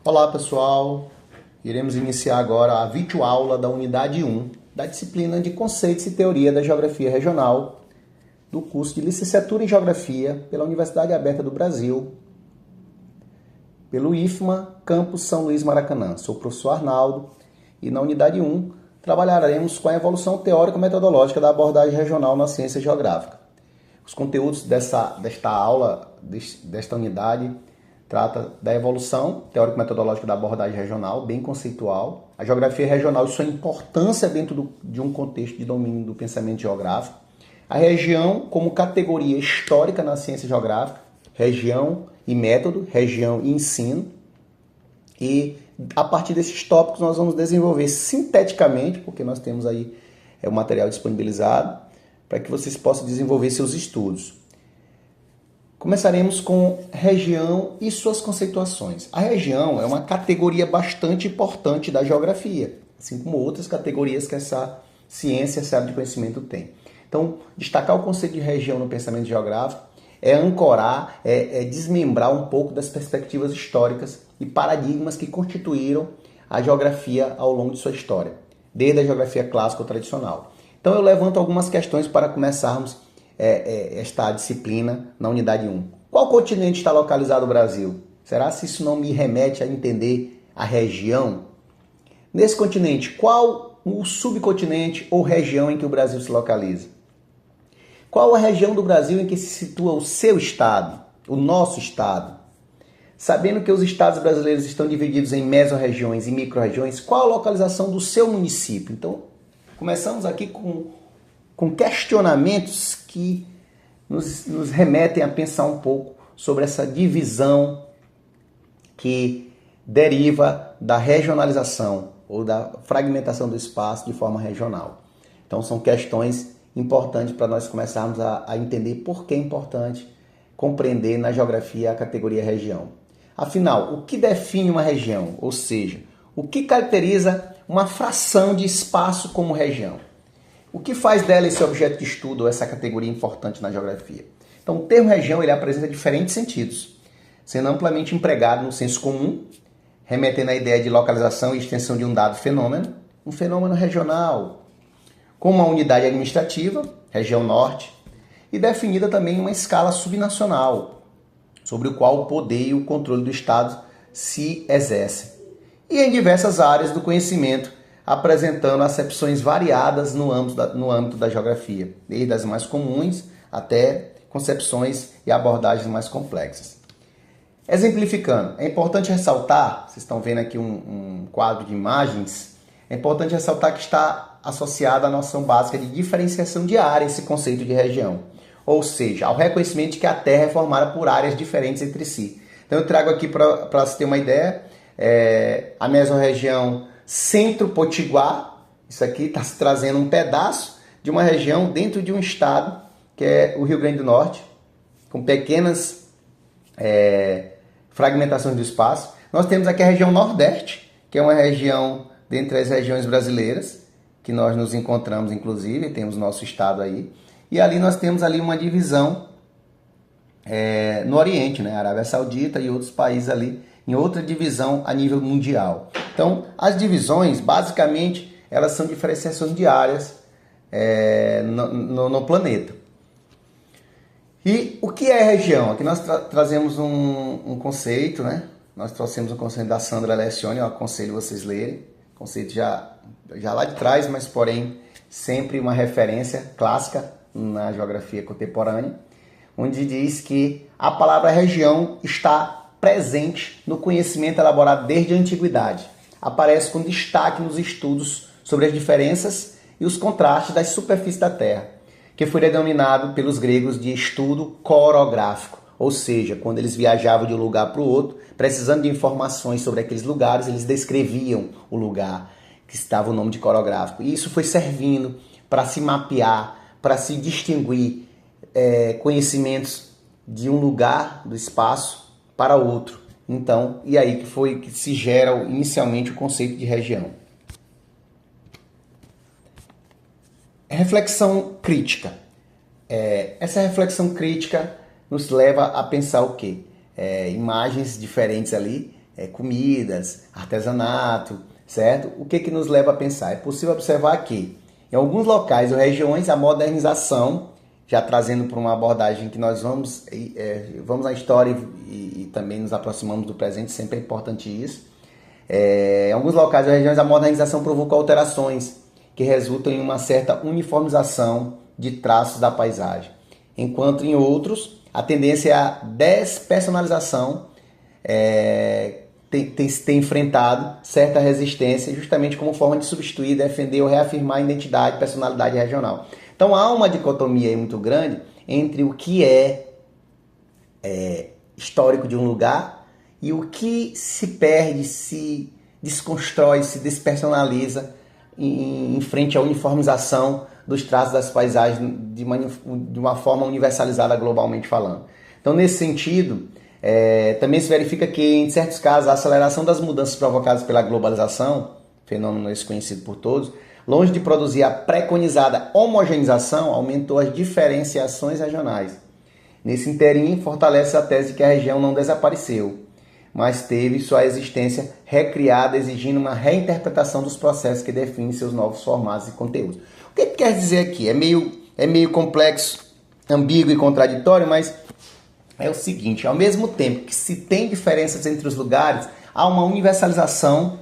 Olá pessoal, iremos iniciar agora a videoaula da unidade 1 da disciplina de Conceitos e Teoria da Geografia Regional do curso de Licenciatura em Geografia pela Universidade Aberta do Brasil, pelo IFMA, Campus São Luís Maracanã. Sou o professor Arnaldo e na unidade 1 trabalharemos com a evolução teórico-metodológica da abordagem regional na ciência geográfica. Os conteúdos desta aula, desta unidade, trata da evolução teórico-metodológica da abordagem regional, bem conceitual, a geografia regional e sua importância dentro de um contexto de domínio do pensamento geográfico, a região como categoria histórica na ciência geográfica, região e método, região e ensino, e a partir desses tópicos nós vamos desenvolver sinteticamente, porque nós temos aí o material disponibilizado, para que vocês possam desenvolver seus estudos. Começaremos com região e suas conceituações. A região é uma categoria bastante importante da geografia, assim como outras categorias que essa ciência, essa área de conhecimento tem. Então, destacar o conceito de região no pensamento geográfico é ancorar, é desmembrar um pouco das perspectivas históricas e paradigmas que constituíram a geografia ao longo de sua história, desde a geografia clássica ou tradicional. Então, eu levanto algumas questões para começarmos esta disciplina na unidade 1. Qual continente está localizado o Brasil? Será se isso não me remete a entender a região? Nesse continente, qual o subcontinente ou região em que o Brasil se localiza? Qual a região do Brasil em que se situa o seu estado, o nosso estado? Sabendo que os estados brasileiros estão divididos em mesorregiões e microrregiões, qual a localização do seu município? Então, começamos aqui com questionamentos que nos remetem a pensar um pouco sobre essa divisão que deriva da regionalização ou da fragmentação do espaço de forma regional. Então são questões importantes para nós começarmos a entender por que é importante compreender na geografia a categoria região. Afinal, o que define uma região? Ou seja, o que caracteriza uma fração de espaço como região? O que faz dela esse objeto de estudo, ou essa categoria importante na geografia? Então, o termo região ele apresenta diferentes sentidos, sendo amplamente empregado no senso comum, remetendo à ideia de localização e extensão de um dado fenômeno, um fenômeno regional, com uma unidade administrativa, região norte, e definida também uma escala subnacional, sobre o qual o poder e o controle do Estado se exercem, e em diversas áreas do conhecimento, apresentando acepções variadas no âmbito da geografia, desde as mais comuns até concepções e abordagens mais complexas. Exemplificando, é importante ressaltar, vocês estão vendo aqui um quadro de imagens, é importante ressaltar que está associada à noção básica de diferenciação de área esse conceito de região, ou seja, ao reconhecimento de que a Terra é formada por áreas diferentes entre si. Então eu trago aqui para você ter uma ideia, a mesorregião Centro-Potiguar, isso aqui está trazendo um pedaço de uma região dentro de um estado, que é o Rio Grande do Norte, com pequenas fragmentações do espaço. Nós temos aqui a região Nordeste, que é uma região dentre as regiões brasileiras, que nós nos encontramos, inclusive, temos nosso estado aí. E ali nós temos ali uma divisão no Oriente, né? Arábia Saudita e outros países ali, em outra divisão a nível mundial. Então, as divisões, basicamente, elas são diferenciações de áreas no planeta. E o que é região? Aqui nós trazemos um conceito, né? Nós trouxemos um conceito da Sandra Alessione, eu aconselho vocês lerem. Conceito já lá de trás, mas porém sempre uma referência clássica na geografia contemporânea, onde diz que a palavra região está presente no conhecimento elaborado desde a antiguidade. Aparece com destaque nos estudos sobre as diferenças e os contrastes das superfícies da Terra, que foi denominado pelos gregos de estudo corográfico, ou seja, quando eles viajavam de um lugar para o outro, precisando de informações sobre aqueles lugares, eles descreviam o lugar, que estava o nome de corográfico. E isso foi servindo para se mapear, para se distinguir conhecimentos de um lugar do espaço para outro. Então, e aí que se gera inicialmente o conceito de região. Reflexão crítica. Essa reflexão crítica nos leva a pensar o quê? Imagens diferentes ali, comidas, artesanato, certo? O que nos leva a pensar? É possível observar que em alguns locais ou regiões a modernização, já trazendo para uma abordagem que nós vamos à história e também nos aproximamos do presente, sempre é importante isso. Em alguns locais ou regiões a modernização provocou alterações que resultam em uma certa uniformização de traços da paisagem, enquanto em outros a tendência é a despersonalização tem enfrentado certa resistência justamente como forma de substituir, defender ou reafirmar a identidade e personalidade regional. Então há uma dicotomia aí muito grande entre o que é histórico de um lugar e o que se perde, se desconstrói, se despersonaliza em frente à uniformização dos traços das paisagens de uma forma universalizada globalmente falando. Então, nesse sentido, também se verifica que, em certos casos, a aceleração das mudanças provocadas pela globalização, fenômeno desconhecido por todos, longe de produzir a preconizada homogeneização, aumentou as diferenciações regionais. Nesse interim, fortalece a tese de que a região não desapareceu, mas teve sua existência recriada, exigindo uma reinterpretação dos processos que definem seus novos formatos e conteúdos. O que quer dizer aqui? É meio complexo, ambíguo e contraditório, mas é o seguinte: ao mesmo tempo que se tem diferenças entre os lugares, há uma universalização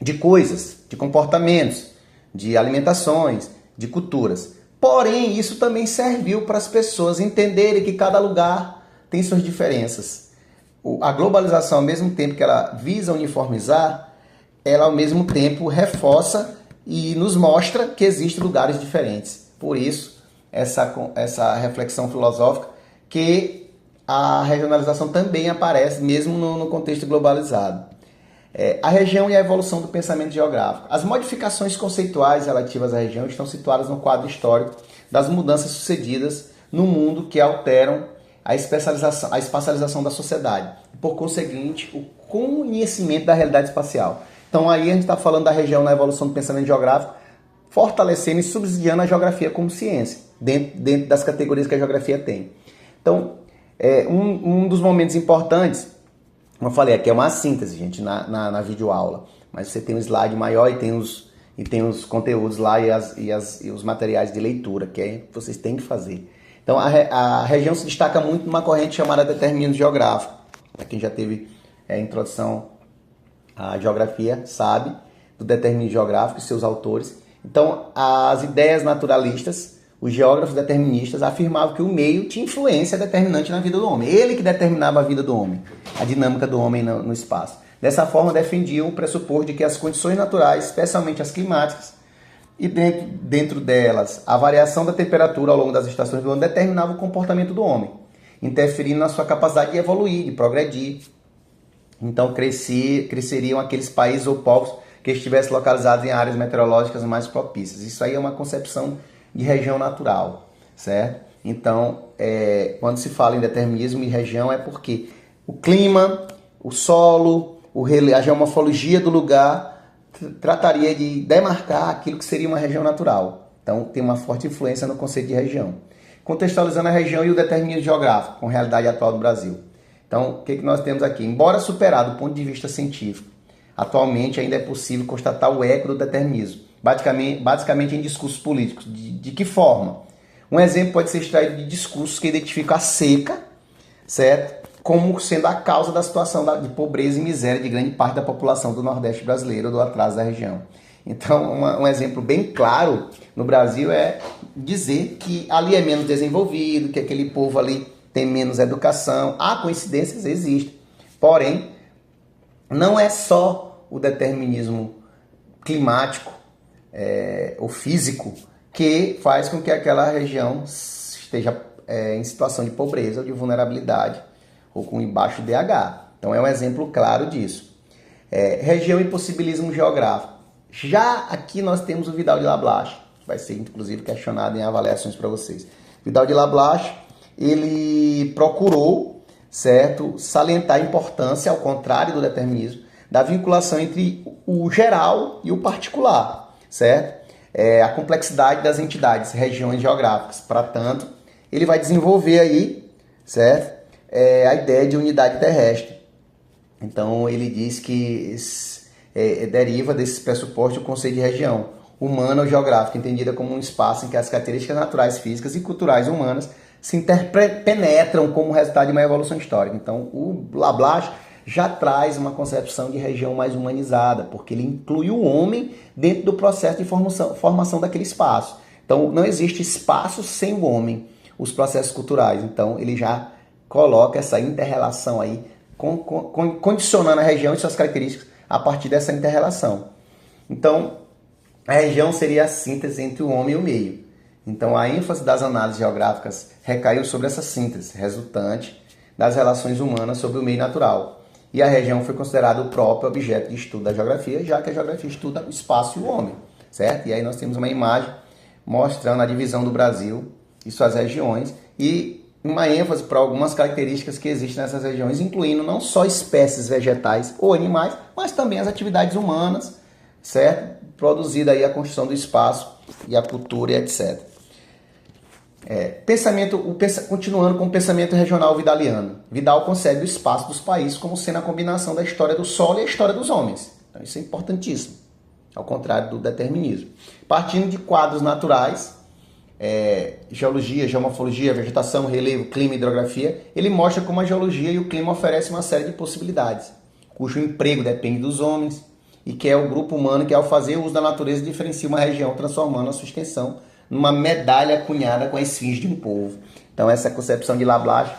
de coisas, de comportamentos, de alimentações, de culturas. Porém, isso também serviu para as pessoas entenderem que cada lugar tem suas diferenças. A globalização, ao mesmo tempo que ela visa uniformizar, ela ao mesmo tempo reforça e nos mostra que existem lugares diferentes. Por isso, essa reflexão filosófica que a regionalização também aparece mesmo no contexto globalizado. A região e a evolução do pensamento geográfico. As modificações conceituais relativas à região estão situadas no quadro histórico das mudanças sucedidas no mundo que alteram a espacialização da sociedade e, por conseguinte, o conhecimento da realidade espacial. Então, aí a gente está falando da região na evolução do pensamento geográfico, fortalecendo e subsidiando a geografia como ciência, dentro das categorias que a geografia tem. Então, um dos momentos importantes, como eu falei, aqui é uma síntese, gente, na videoaula, mas você tem um slide maior e tem os conteúdos lá e os materiais de leitura, que vocês têm que fazer. Então, a região se destaca muito numa corrente chamada determinismo geográfico. Para quem já teve introdução à geografia, sabe do determinismo geográfico e seus autores. Então, as ideias naturalistas, os geógrafos deterministas, afirmavam que o meio tinha influência determinante na vida do homem. Ele que determinava a vida do homem, a dinâmica do homem no espaço. Dessa forma, defendiam o pressuposto de que as condições naturais, especialmente as climáticas, e dentro delas a variação da temperatura ao longo das estações do ano determinava o comportamento do homem, interferindo na sua capacidade de evoluir, de progredir. Então cresceriam aqueles países ou povos que estivessem localizados em áreas meteorológicas mais propícias. Isso aí é uma concepção de região natural, certo? Então, quando se fala em determinismo e região é porque o clima, o solo, a geomorfologia do lugar trataria de demarcar aquilo que seria uma região natural. Então, tem uma forte influência no conceito de região. Contextualizando a região e o determinismo geográfico com a realidade atual do Brasil. Então, o que nós temos aqui? Embora superado do ponto de vista científico, atualmente ainda é possível constatar o eco do determinismo, basicamente em discursos políticos. De que forma? Um exemplo pode ser extraído de discursos que identificam a seca, certo? Como sendo a causa da situação de pobreza e miséria de grande parte da população do Nordeste brasileiro ou do atraso da região. Então, um exemplo bem claro no Brasil é dizer que ali é menos desenvolvido, que aquele povo ali tem menos educação. Há coincidências, existem. Porém, não é só o determinismo climático ou físico que faz com que aquela região esteja em situação de pobreza ou de vulnerabilidade ou com embaixo DH. Então é um exemplo claro disso. Região e possibilismo geográfico. Já aqui nós temos o Vidal de Lablache, vai ser inclusive questionado em avaliações para vocês. Vidal de Lablache, ele procurou, certo, salientar a importância, ao contrário do determinismo, da vinculação entre o geral e o particular, certo? A complexidade das entidades, regiões geográficas. Para tanto, ele vai desenvolver aí, certo? A ideia de unidade terrestre. Então ele diz que deriva desse pressuposto o conceito de região humana ou geográfica, entendida como um espaço em que as características naturais, físicas e culturais humanas se penetram como resultado de uma evolução histórica. Então o Lablache já traz uma concepção de região mais humanizada, porque ele inclui o homem dentro do processo de formação daquele espaço. Então não existe espaço sem o homem, os processos culturais. Então ele já coloca essa inter-relação aí, condicionando a região e suas características a partir dessa inter-relação. Então, a região seria a síntese entre o homem e o meio. Então, a ênfase das análises geográficas recaiu sobre essa síntese, resultante das relações humanas sobre o meio natural. E a região foi considerada o próprio objeto de estudo da geografia, já que a geografia estuda o espaço e o homem, certo? E aí nós temos uma imagem mostrando a divisão do Brasil e suas regiões e uma ênfase para algumas características que existem nessas regiões, incluindo não só espécies vegetais ou animais, mas também as atividades humanas, certo? Produzida aí a construção do espaço e a cultura e etc. Continuando com o pensamento regional vidaliano. Vidal concebe o espaço dos países como sendo a combinação da história do solo e a história dos homens. Então isso é importantíssimo, ao contrário do determinismo. Partindo de quadros naturais, geologia, geomorfologia, vegetação, relevo, clima e hidrografia, ele mostra como a geologia e o clima oferecem uma série de possibilidades, cujo emprego depende dos homens, e que é o grupo humano que, ao fazer uso da natureza, diferencia uma região, transformando a sua extensão numa medalha cunhada com a esfinge de um povo. Então, essa concepção de Lablache,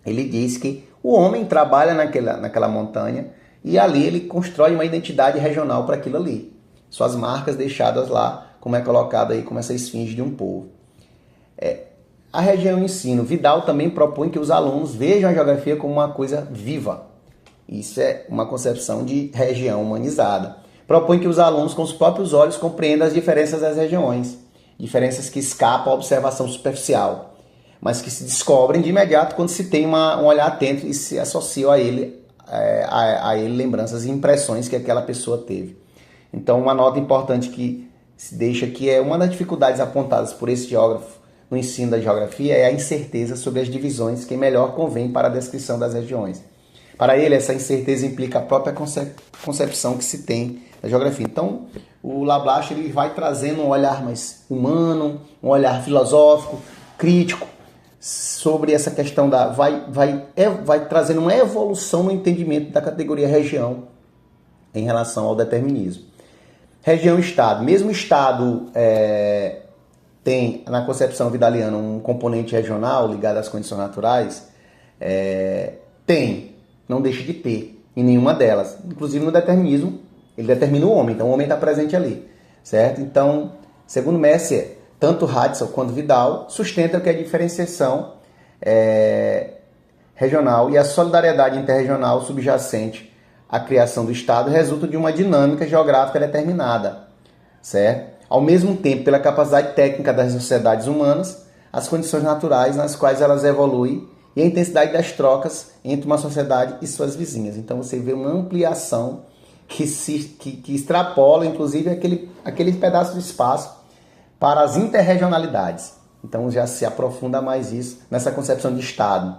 ele diz que o homem trabalha naquela montanha e ali ele constrói uma identidade regional para aquilo ali. Suas marcas deixadas lá, como é colocado aí, como essa esfinge de um povo. A região ensino. Vidal também propõe que os alunos vejam a geografia como uma coisa viva. Isso é uma concepção de região humanizada. Propõe que os alunos, com os próprios olhos, compreendam as diferenças das regiões. Diferenças que escapam à observação superficial, mas que se descobrem de imediato quando se tem um olhar atento e se associam a ele lembranças e impressões que aquela pessoa teve. Então, uma nota importante que se deixa aqui é uma das dificuldades apontadas por esse geógrafo no ensino da geografia é a incerteza sobre as divisões que melhor convém para a descrição das regiões. Para ele, essa incerteza implica a própria concepção que se tem da geografia. Então, o Lablache ele vai trazendo um olhar mais humano, um olhar filosófico, crítico, sobre essa questão vai trazendo uma evolução no entendimento da categoria região em relação ao determinismo. Região e Estado. Mesmo o Estado tem, na concepção vidaliana, um componente regional ligado às condições naturais, não deixa de ter em nenhuma delas. Inclusive no determinismo, ele determina o homem, então o homem está presente ali, certo? Então, segundo Messier, tanto Ratzel quanto Vidal sustentam que a diferenciação regional e a solidariedade interregional subjacente à criação do Estado resulta de uma dinâmica geográfica determinada, certo? Ao mesmo tempo, pela capacidade técnica das sociedades humanas, as condições naturais nas quais elas evoluem e a intensidade das trocas entre uma sociedade e suas vizinhas. Então você vê uma ampliação que extrapola, inclusive, aquele pedaço de espaço para as interregionalidades. Então já se aprofunda mais isso nessa concepção de Estado.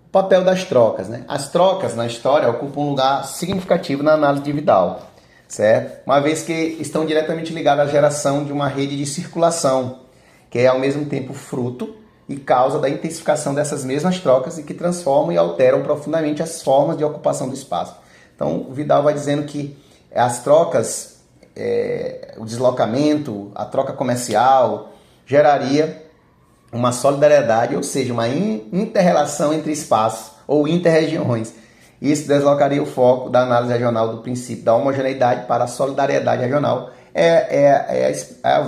O papel das trocas, né? As trocas na história ocupam um lugar significativo na análise de Vidal, certo? Uma vez que estão diretamente ligadas à geração de uma rede de circulação, que é ao mesmo tempo fruto e causa da intensificação dessas mesmas trocas e que transformam e alteram profundamente as formas de ocupação do espaço. Então, o Vidal vai dizendo que as trocas, o deslocamento, a troca comercial, geraria uma solidariedade, ou seja, uma inter-relação entre espaços ou inter-regiões. Isso deslocaria o foco da análise regional do princípio da homogeneidade para a solidariedade regional.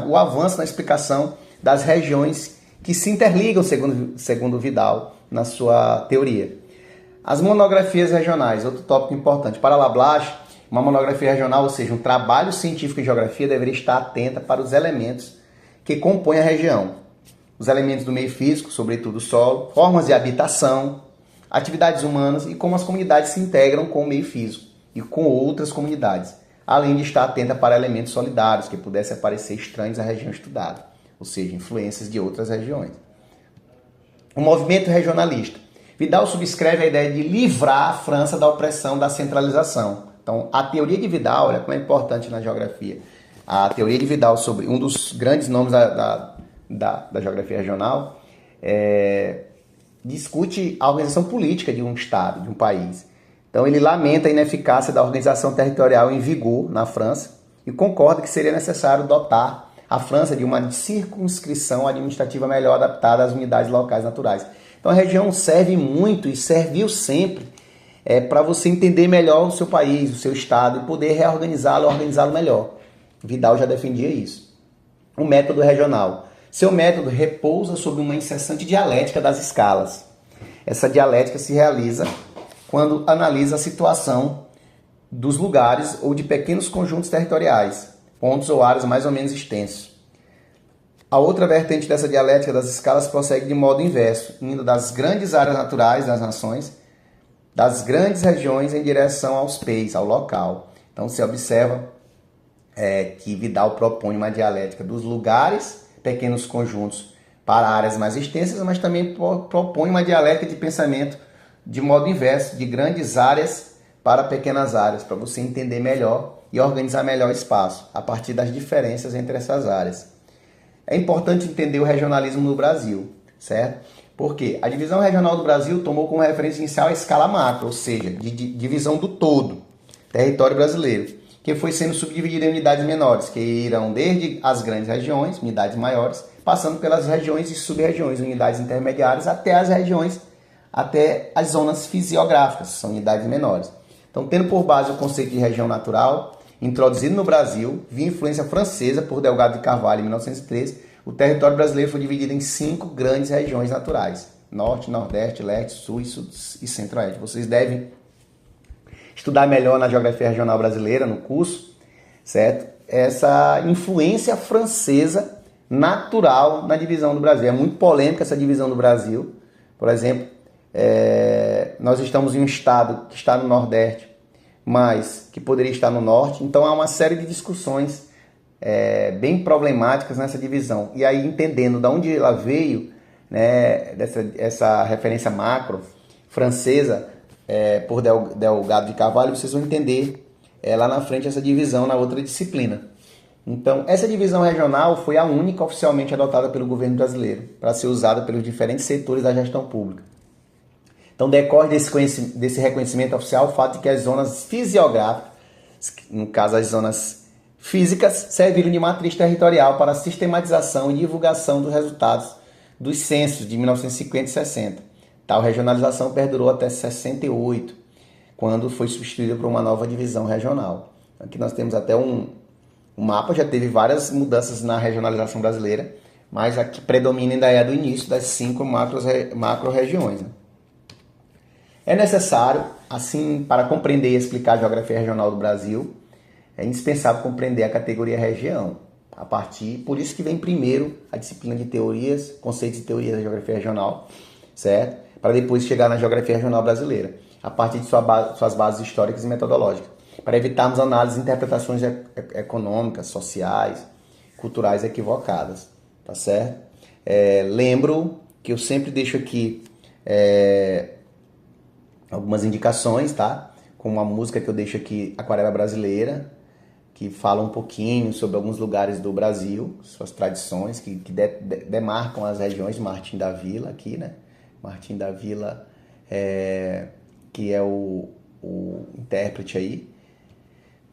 O avanço na explicação das regiões que se interligam, segundo Vidal, na sua teoria. As monografias regionais, outro tópico importante. Para Lablache, uma monografia regional, ou seja, um trabalho científico em geografia, deveria estar atenta para os elementos que compõem a região. Os elementos do meio físico, sobretudo o solo, formas de habitação, atividades humanas e como as comunidades se integram com o meio físico e com outras comunidades, além de estar atenta para elementos solidários que pudessem aparecer estranhos à região estudada, ou seja, influências de outras regiões. O movimento regionalista. Vidal subscreve a ideia de livrar a França da opressão da centralização. Então, a teoria de Vidal, olha como é importante na geografia. A teoria de Vidal sobre um dos grandes nomes da geografia regional discute a organização política de um estado, de um país. Então, ele lamenta a ineficácia da organização territorial em vigor na França e concorda que seria necessário dotar a França de uma circunscrição administrativa melhor adaptada às unidades locais naturais. Então, a região serve muito e serviu sempre para você entender melhor o seu país, o seu estado e poder reorganizá-lo, organizá-lo melhor. Vidal já defendia isso. O método regional. Seu método repousa sobre uma incessante dialética das escalas. Essa dialética se realiza quando analisa a situação dos lugares ou de pequenos conjuntos territoriais, pontos ou áreas mais ou menos extensos. A outra vertente dessa dialética das escalas prossegue de modo inverso, indo das grandes áreas naturais das nações, das grandes regiões em direção aos PEIs, ao local. Então, você observa que Vidal propõe uma dialética dos lugares, pequenos conjuntos, para áreas mais extensas, mas também propõe uma dialética de pensamento de modo inverso, de grandes áreas para pequenas áreas, para você entender melhor e organizar melhor o espaço, a partir das diferenças entre essas áreas. É importante entender o regionalismo no Brasil, certo? Porque a divisão regional do Brasil tomou como referência inicial a escala macro, ou seja, de divisão do todo, território brasileiro, que foi sendo subdividido em unidades menores, que irão desde as grandes regiões, unidades maiores, passando pelas regiões e sub-regiões, unidades intermediárias, até as regiões, até as zonas fisiográficas, são unidades menores. Então, tendo por base o conceito de região natural, introduzido no Brasil, via influência francesa por Delgado de Carvalho em 1913, o território brasileiro foi dividido em 5 grandes regiões naturais: Norte, Nordeste, Leste, Sul e Centro-Oeste. Vocês devem estudar melhor na geografia regional brasileira, no curso, certo? Essa influência francesa natural na divisão do Brasil. É muito polêmica essa divisão do Brasil. Por exemplo, nós estamos em um estado que está no Nordeste, mas que poderia estar no Norte. Então há uma série de discussões bem problemáticas nessa divisão. E aí, entendendo de onde ela veio, né, essa referência macro francesa por Delgado de Carvalho, vocês vão entender lá na frente essa divisão na outra disciplina. Então, essa divisão regional foi a única oficialmente adotada pelo governo brasileiro para ser usada pelos diferentes setores da gestão pública. Então, decorre desse reconhecimento oficial o fato de que as zonas fisiográficas, no caso as zonas físicas, serviram de matriz territorial para a sistematização e divulgação dos resultados dos censos de 1950 e 60. Tal regionalização perdurou até 68, quando foi substituída por uma nova divisão regional. Aqui nós temos até um mapa, já teve várias mudanças na regionalização brasileira, mas a que predomina ainda é a do início das 5 macro-regiões. Né? É necessário, assim, para compreender e explicar a geografia regional do Brasil, é indispensável compreender a categoria região. Por isso que vem primeiro a disciplina de teorias, conceitos e teorias da geografia regional, certo? Para depois chegar na geografia regional brasileira, a partir de suas bases históricas e metodológicas, para evitarmos análises e interpretações econômicas, sociais, culturais equivocadas, tá certo? Lembro que eu sempre deixo aqui algumas indicações, tá? Como uma música que eu deixo aqui, Aquarela Brasileira, que fala um pouquinho sobre alguns lugares do Brasil, suas tradições, que demarcam as regiões de Martim da Vila aqui, né? Martim da Vila, que é o intérprete aí.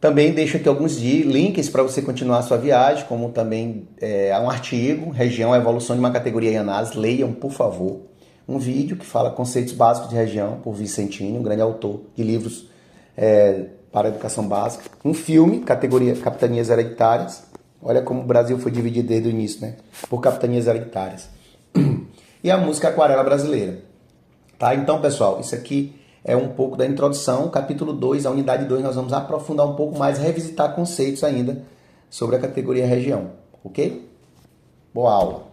Também deixo aqui alguns links para você continuar a sua viagem, como também um artigo, Região, a Evolução de uma Categoria em Análise, leiam, por favor. Um vídeo que fala conceitos básicos de região, por Vicentini, um grande autor de livros para a educação básica. Um filme, categoria Capitanias Hereditárias. Olha como o Brasil foi dividido desde o início, né? Por capitanias hereditárias. E a música Aquarela Brasileira. Tá? Então, pessoal, isso aqui é um pouco da introdução. Capítulo 2, a unidade 2, nós vamos aprofundar um pouco mais, revisitar conceitos ainda sobre a categoria região. Ok? Boa aula!